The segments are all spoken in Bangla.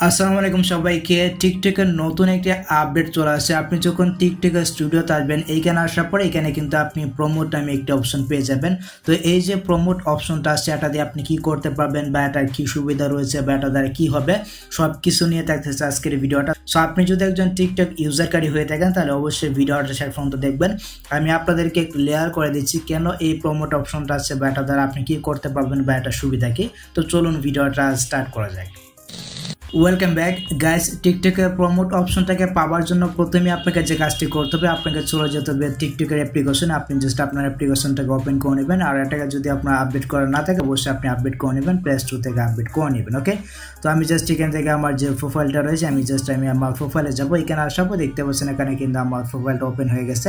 আসসালামু আলাইকুম সবাইকে। টিকটকের নতুন একটি আপডেট চলে আসছে। আপনি যখন টিকটক স্টুডিওতে আসবেন, এইখানে আসার পরে এখানে কিন্তু আপনি প্রমোট নামে একটি অপশন পেয়ে যাবেন। তো এই যে প্রমোট অপশনটা আসছে, এটা দিয়ে আপনি কি করতে পারবেন বা এটার কি সুবিধা রয়েছে বা এটা দ্বারা কি হবে, সব কিছু নিয়ে থাকতেছে আজকের ভিডিওটা। সো আপনি যদি একজন টিকটক ইউজারকারী হয়ে থাকেন তাহলে অবশ্যই ভিডিওটা শেষ পর্যন্ত দেখবেন। আমি আপনাদেরকে ক্লিয়ার করে দিচ্ছি কেন এই প্রমোট অপশনটা আসছে বা এটা দ্বারা আপনি কি করতে পারবেন বা এটা সুবিধা কি। তো চলুন ভিডিওটা স্টার্ট করা যায়। Welcome back guys. টিকটকের প্রমোট অপশনটাকে পাওয়ার জন্য প্রথমে আপনাকে যে কাজটি করতে হবে, আপনাকে চলে যেতে হবে টিকটকের অ্যাপ্লিকেশনে। আপনি জাস্ট আপনার অ্যাপ্লিকেশনটাকে ওপেন করে নেবেন, আর এটাকে যদি আপনার আপডেট করা না থাকে অবশ্যই আপনি আপডেট করে নেবেন, প্লে স্টোর থেকে আপডেট করে নেবেন। ওকে, তো আমি জাস্ট এখান থেকে আমার যে প্রোফাইলটা রয়েছে আমি আমার প্রোফাইলে যাবো। এখানে আসার পর দেখতে পাচ্ছেন এখানে কিন্তু আমার প্রোফাইলটা ওপেন হয়ে গেছে।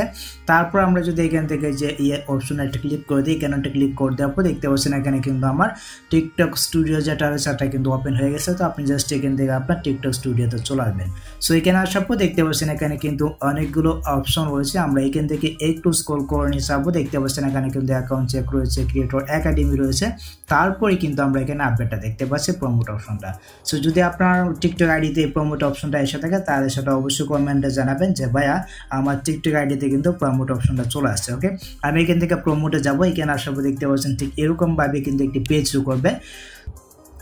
তারপর আমরা যদি এখান থেকে যে অপশনে একটা ক্লিক করে দিই, এখানে একটা ক্লিক করে দেওয়ার পর দেখতে পাচ্ছেন এখানে কিন্তু আমার টিকটক স্টুডিও যেটা রয়েছে সেটা কিন্তু ওপেন হয়ে গেছে। তো আপনি জাস্ট এখান থেকে আপনার টিকটক স্টুডিওতে চলে আসবেন। সো এখানে আসার পর দেখতে পাচ্ছেন এখানে কিন্তু অনেকগুলো অপশন রয়েছে। আমরা এখান থেকে একটু স্ক্রল করে নিয়ে যাবো। দেখতে পাচ্ছেন এখানে কিন্তু অ্যাকাউন্ট চেক রয়েছে, ক্রিয়েটর একাডেমি রয়েছে, তারপরে কিন্তু আমরা এখানে আপডেটটা দেখতে পাচ্ছি প্রমোট অপশনটা। সো যদি আপনার টিকটক আইডিতে এই প্রমোট অপশনটা এসে থাকে তাহলে সেটা অবশ্যই কমেন্টে জানাবেন যে ভাইয়া আমার টিকটক আইডিতে কিন্তু প্রমোট অপশনটা চলে আসছে। ওকে, আমি এখান থেকে প্রমোটে যাবো। এখানে আসার পর দেখতে পাচ্ছেন ঠিক এরকমভাবে কিন্তু একটি পেজ শুরু করবে।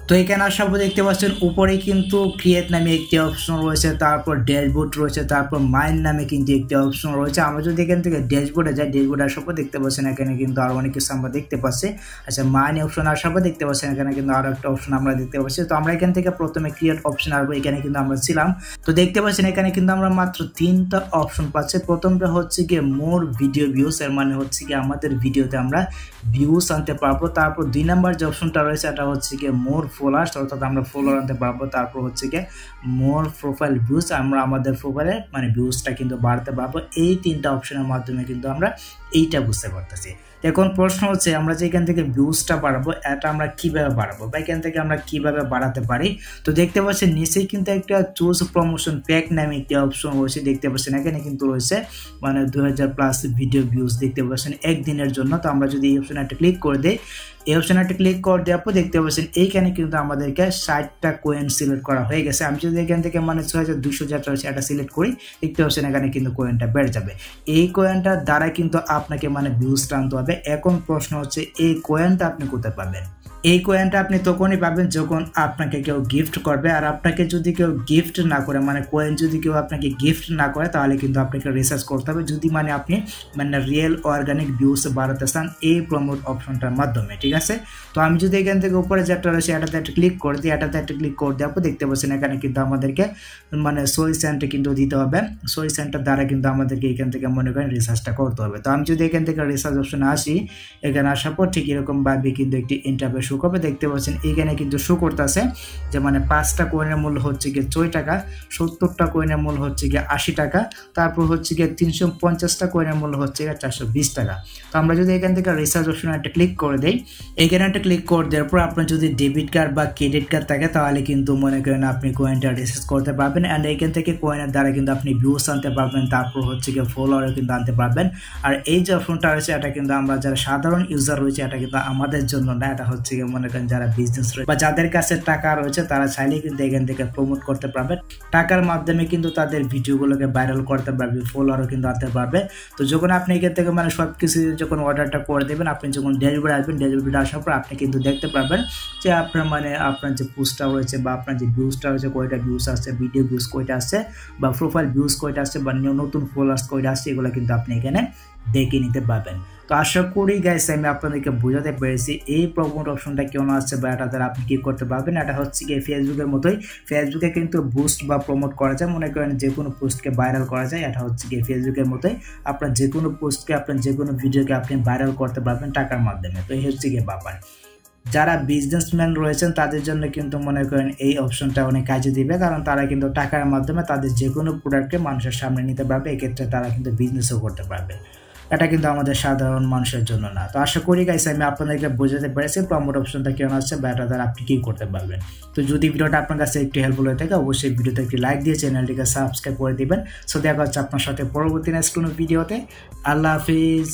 তো এখানে আসার পর দেখতে পাচ্ছেন উপরে কিন্তু ক্রিয়েট নামে একটি অপশন রয়েছে, তারপর ড্যাশবোর্ড রয়েছে, তারপর মাইন্ড নামে কিন্তু একটি অপশন রয়েছে। আমরা যদি এখান থেকে ড্যাশবোর্ডে যাই, ড্যাশবোর্ডে আসার পর দেখতে পাচ্ছেন এখানে কিন্তু আরও অনেক কিছু আমরা দেখতে পাচ্ছি। আচ্ছা, মাইন্ড অপশন আসার পর দেখতে পাচ্ছেন এখানে কিন্তু আরও একটা অপশন আমরা দেখতে পাচ্ছি। তো আমরা এখান থেকে প্রথমে ক্রিয়েট অপশন আসবো, এখানে কিন্তু আমরা ছিলাম। তো দেখতে পাচ্ছেন এখানে কিন্তু আমরা মাত্র 3টা অপশন পাচ্ছি। প্রথমটা হচ্ছে গিয়ে মোর ভিডিও ভিউস, এর মানে হচ্ছে কি আমাদের ভিডিওতে আমরা ভিউস আনতে পারবো। তারপর 2 নাম্বার যে অপশনটা রয়েছে এটা হচ্ছে গিয়ে মোর ফলোয়ার্স, অর্থাৎ আমরা ফলোয়ার আনতে পারবো। তারপর হচ্ছে গিয়ে মোর প্রোফাইল ভিউজ, আমরা আমাদের প্রোফাইলে মানে ভিউজটা কিন্তু বাড়তে পারবো। এই 3টা অপশনের মাধ্যমে কিন্তু আমরা এইটা বুঝতে পারতেছি। এখন প্রশ্ন হচ্ছে আমরা যে এখান থেকে ভিউজটা বাড়াবো এটা আমরা কিভাবে বাড়াবো বা এখান থেকে আমরা কিভাবে বাড়াতে পারি। তো দেখতে পাচ্ছেন নিচেই কিন্তু একটা চুজ প্রমোশন প্যাক নামে একটি অপশন রয়েছে। দেখতে পাচ্ছেন এখানে কিন্তু রয়েছে মানে 2000+ ভিডিও ভিউজ দেখতে পাচ্ছেন একদিনের জন্য। তো আমরা যদি এই অপশনে একটা ক্লিক করে দিই, এই অপশনে একটা ক্লিক করে দেওয়ার পর দেখতে পাচ্ছেন এইখানে কিন্তু আমাদেরকে 60টা কয়েন সিলেক্ট করা হয়ে গেছে। আমি যদি এখান থেকে মানে 6200 যেটা রয়েছে এটা সিলেক্ট করি, দেখতে পাচ্ছেন এখানে কিন্তু কয়েনটা বেড়ে যাবে। এই কয়েনটার দ্বারা কিন্তু আপনাকে মানে ভিউজটা আনতে হবে। এখন প্রশ্ন হচ্ছে এই কয়েনটা আপনি কোথায় পাবেন? এই কয়েনটা আপনি তখনই পাবেন যখন আপনাকে কেউ গিফট করবে। আর আপনাকে যদি কেউ গিফট না করে, মানে কয়েন যদি কেউ আপনাকে গিফট না করে, তাহলে কিন্তু আপনাকে রিসার্চ করতে হবে যদি মানে আপনি মানে রিয়েল অর্গানিক ভিউজ বাড়াতে চান এই প্রমোট অপশনটার মাধ্যমে, ঠিক আছে। তো আমি যদি এখান থেকে উপরে যেটা রয়েছে এটাতে একটা ক্লিক করে দিই, এটাতে একটা ক্লিক করে দেওয়ার পর দেখতে পাচ্ছেন এখানে কিন্তু আমাদেরকে মানে 6 সেন্ট কিন্তু দিতে হবে। 6 সেন্টের দ্বারা কিন্তু আমাদেরকে এখান থেকে মনে করেন রিসার্চটা করতে হবে। তো আমি যদি এখান থেকে রিসার্চ অপশনে আসি, এখানে আসার পর ঠিক এরকমভাবে কিন্তু একটি ইন্টারফেস শো করবে। দেখতে পাচ্ছেন এইখানে কিন্তু শো করতেছে যে মানে 5টা কয়েনের মূল্য হচ্ছে গিয়ে 6 টাকা, 70টা কয়েনের মূল্য হচ্ছে গিয়ে 80 টাকা, তারপর হচ্ছে গিয়ে 350টা কয়েনের মূল্য হচ্ছে গিয়ে 420 টাকা। তো আমরা যদি এখান থেকে রিসার্চ অপশনে একটা ক্লিক করে দেই, এখানে একটা ক্লিক করে দেওয়ার পর আপনার যদি ডেবিট কার্ড বা ক্রেডিট কার্ড থাকে তাহলে কিন্তু মনে করেন আপনি কয়েনটা রিসার্চ করতে পারবেন। অ্যান্ড এখান থেকে কয়েনের দ্বারা কিন্তু আপনি ভিউস আনতে পারবেন, তারপর হচ্ছে গিয়ে ফলোয়ারও কিন্তু আনতে পারবেন। আর এই যে অপশনটা রয়েছে এটা কিন্তু আমরা যারা সাধারণ ইউজার রয়েছে এটা কিন্তু আমাদের জন্য না, এটা হচ্ছে গিয়ে মনে করেন যারা বিজনেস রয়েছে বা যাদের কাছে টাকা রয়েছে তারা চাইলেই কিন্তু এখান থেকে প্রমোট করতে পারবে। টাকার মাধ্যমে কিন্তু তাদের ভিডিওগুলোকে ভাইরাল করতে পারবে, ফলোয়ারও কিন্তু আনতে পারবে। তো যখন আপনি এখান থেকে মানে সব কিছু যখন অর্ডারটা করে দেবেন, আপনি যখন ড্যাশবোর্ডে আসবেন, ড্যাশবোর্ডে আসার পর আপনি কিন্তু দেখতে পারবেন যে আপনার মানে আপনার যে পোস্টটা রয়েছে বা আপনার যে ভিউজটা রয়েছে কয়টা ভিউজ আসছে, ভিডিও ভিউজ কয়টা আসছে বা প্রোফাইল ভিউজ কয়টা আসছে বা নতুন ফলোয়ার্স কয়টা আসছে, এগুলো কিন্তু আপনি এখানে দেখে নিতে পারবেন। তো আশা করি গাইস আমি আপনাদেরকে বোঝাতে পেরেছি এই প্রমোট অপশনটা কেমন আসছে বা এটা দ্বারা আপনি কি করতে পারবেন। এটা হচ্ছে গিয়ে ফেসবুকের মতোই, ফেসবুকে কিন্তু বুস্ট বা প্রমোট করা যায়, মনে করেন যে কোনো পোস্টকে ভাইরাল করা যায়। এটা হচ্ছে গিয়ে ফেসবুকের মতোই আপনার যে কোনো পোস্টকে আপনার যে কোনো ভিডিওকে আপনি ভাইরাল করতে পারবেন টাকার মাধ্যমে। তো এই হচ্ছে গিয়ে ব্যাপার। যারা বিজনেসম্যান রয়েছেন তাদের জন্য কিন্তু মনে করেন এই অপশনটা অনেক কাজে দিবে, কারণ তারা কিন্তু টাকার মাধ্যমে তাদের যে কোনো প্রোডাক্টকে মানুষের সামনে নিতে পারবে। এক্ষেত্রে তারা কিন্তু বিজনেসও করতে পারবে। এটা কিন্তু আমাদের সাধারণ মানুষের জন্য না। তো আশা করি গাইস আমি আপনাদেরকে বোঝাতে পেরেছি প্রমোট অপশনটা কেমন আসছে বা এটা দ্বারা আপনি কি করতে পারবেন। তো যদি ভিডিওটা আপনার কাছে একটু হেল্পফুল হয়ে থাকে অবশ্যই ভিডিওতে একটি লাইক দিয়ে চ্যানেলটিকে সাবস্ক্রাইব করে দিবেন। সো দেখা হচ্ছে আপনার সাথে পরবর্তী নেক্সট কোনো ভিডিওতে। আল্লাহ হাফিজ।